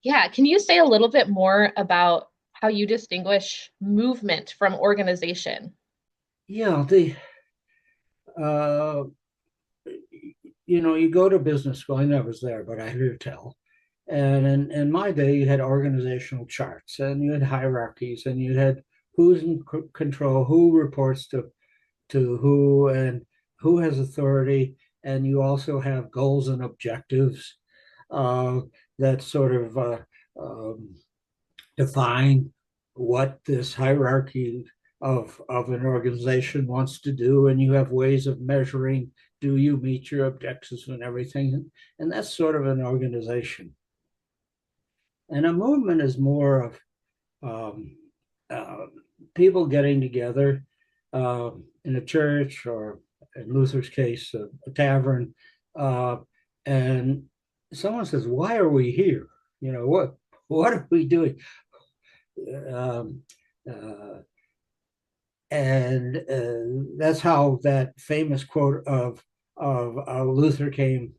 Yeah, can you say a little bit more about how you distinguish movement from organization? Yeah, the uh, you go to business school. I never was there, but I hear tell. And in my day, you had organizational charts, and you had hierarchies, and you had who's in control, who reports to who, and who has authority, and you also have goals and objectives uh, that sort of um, define what this hierarchy of an organization wants to do, and you have ways of measuring, do you meet your objectives and everything, and that's sort of an organization. And a movement is more of um, uh, people getting together in a church, or in Luther's case, a tavern, uh, and someone says, "Why are we here? What are we doing?" Um, uh, and that's how that famous quote of Luther came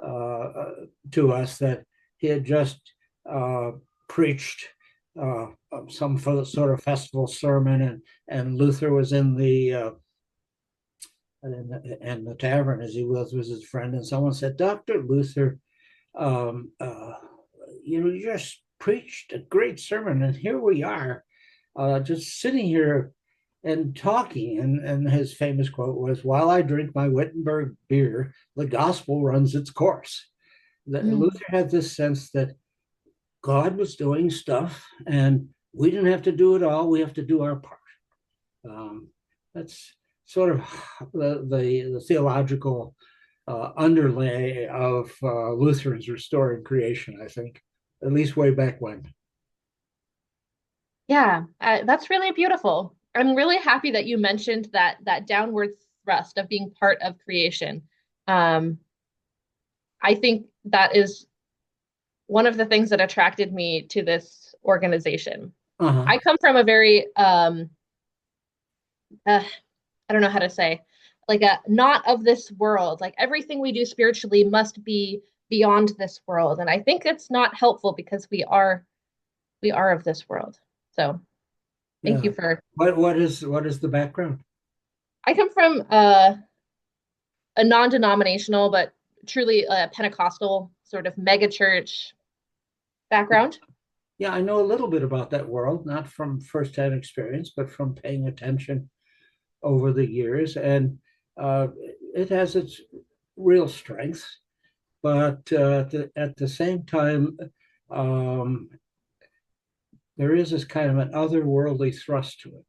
to us, that he had just uh, preached uh, some sort of festival sermon, and Luther was in the tavern, as he was with his friend, and someone said, "Dr. Luther, um, uh, you just preached a great sermon, and here we are, just sitting here and talking." And his famous quote was, "While I drink my Wittenberg beer, the gospel runs its course." Mm. Luther had this sense that God was doing stuff, and we didn't have to do it all. We have to do our part. Um, that's sort of the theological underlay of Luther's restoring creation, I think, at least way back when. Yeah, that's really beautiful. I'm really happy that you mentioned that downward thrust of being part of creation. Um, I think that is one of the things that attracted me to this organization. Uh-huh. I come from a very I don't know how to say, like a not of this world. Like everything we do spiritually must be beyond this world, and I think it's not helpful because we are of this world. So thank Yeah. you for. What is the background? I come from a non-denominational but truly a Pentecostal sort of mega church background. Yeah, I know a little bit about that world, not from firsthand experience, but from paying attention over the years. And uh, it has its real strengths, but at the same time, um, there is this kind of an otherworldly thrust to it.